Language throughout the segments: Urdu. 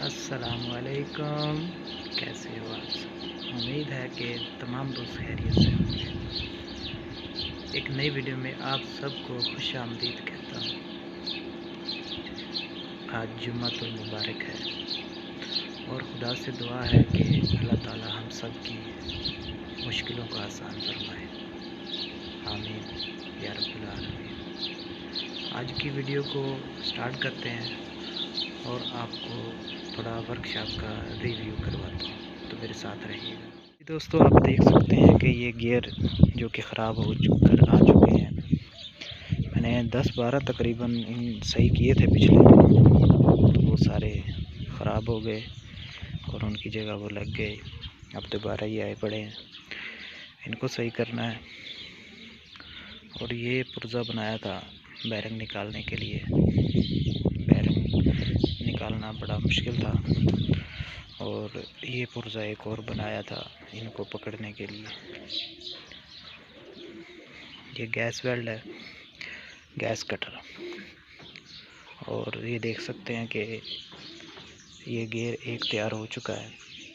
السلام علیکم، کیسے ہو آپ سب؟ امید ہے کہ تمام دوست خیریت سے ہوں گے۔ ایک نئی ویڈیو میں آپ سب کو خوش آمدید کہتا ہوں۔ آج جمعۃ المبارک ہے اور خدا سے دعا ہے کہ اللہ تعالی ہم سب کی مشکلوں کو آسان فرمائے، آمین یا رب العالمین۔ آج کی ویڈیو کو سٹارٹ کرتے ہیں اور آپ کو تھوڑا ورکشاپ کا ریویو کرواتا ہوں، تو میرے ساتھ رہیے گا۔ دوستو، آپ دیکھ سکتے ہیں کہ یہ گیئر جو کہ خراب ہو کر آ چکے ہیں۔ میں نے 10-12 تقریباً صحیح کیے تھے پچھلے دن، تو وہ سارے خراب ہو گئے اور ان کی جگہ وہ لگ گئے۔ اب دوبارہ یہ آئے پڑے ہیں، ان کو صحیح کرنا ہے۔ اور یہ پرزہ بنایا تھا بیرنگ نکالنے کے لیے، بیرنگ نکالنا بڑا مشکل تھا، اور یہ پرزہ ایک اور بنایا تھا ان کو پکڑنے کے لیے۔ یہ گیس ویلڈ ہے، گیس کٹر، اور یہ دیکھ سکتے ہیں کہ یہ گیئر ایک تیار ہو چکا ہے۔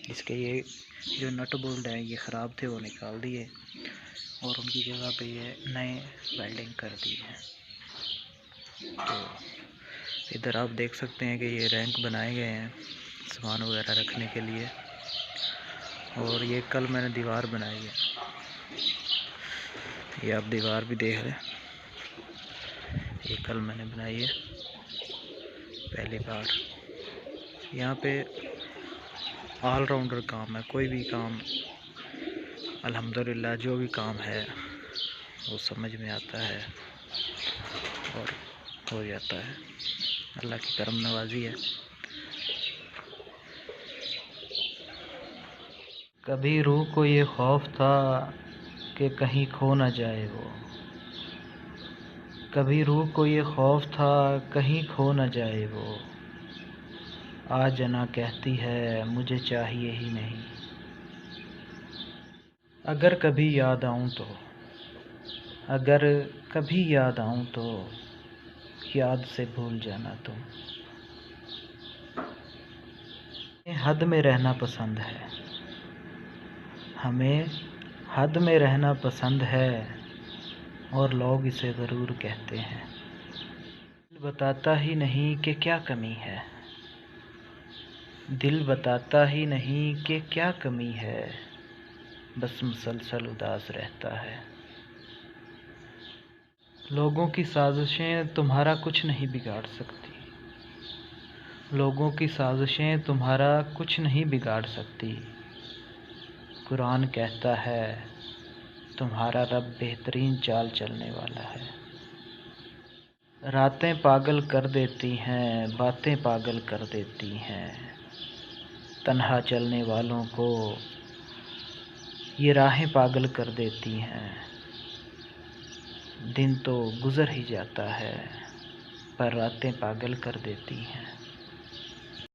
اس کے یہ جو نٹ بولٹ ہیں یہ خراب تھے، وہ نکال دیے اور ان کی جگہ پہ یہ نئے ویلڈنگ کر دی ہے۔ تو ادھر آپ دیکھ سکتے ہیں کہ یہ رینک بنائے گئے ہیں سامان وغیرہ رکھنے کے لیے، اور یہ کل میں نے دیوار بنائی ہے۔ یہ آپ دیوار بھی دیکھ رہے ہیں، یہ کل میں نے بنائی ہے پہلی بار۔ یہاں پہ آل راؤنڈر کام ہے، کوئی بھی کام الحمدللہ جو بھی کام ہے وہ سمجھ میں آتا ہے اور ہو جاتا ہے، اللہ کی کرم نوازی ہے۔ کبھی روح کو یہ خوف تھا کہ کہیں کھو نہ جائے وہ، کبھی روح کو یہ خوف تھا کہیں کھو نہ جائے وہ، آج انا کہتی ہے مجھے چاہیے ہی نہیں۔ اگر کبھی یاد آؤں تو، اگر کبھی یاد آؤں تو یاد سے بھول جانا تم۔ حد میں رہنا پسند ہے، ہمیں حد میں رہنا پسند ہے، اور لوگ اسے ضرور کہتے ہیں۔ دل بتاتا ہی نہیں کہ کیا کمی ہے، دل بتاتا ہی نہیں کہ کیا کمی ہے، بس مسلسل اداس رہتا ہے۔ لوگوں کی سازشیں تمہارا کچھ نہیں بگاڑ سکتی، لوگوں کی سازشیں تمہارا کچھ نہیں بگاڑ سکتی۔ قرآن کہتا ہے تمہارا رب بہترین چال چلنے والا ہے۔ راتیں پاگل کر دیتی ہیں، باتیں پاگل کر دیتی ہیں، تنہا چلنے والوں کو یہ راہیں پاگل کر دیتی ہیں۔ دن تو گزر ہی جاتا ہے پر راتیں پاگل کر دیتی ہیں۔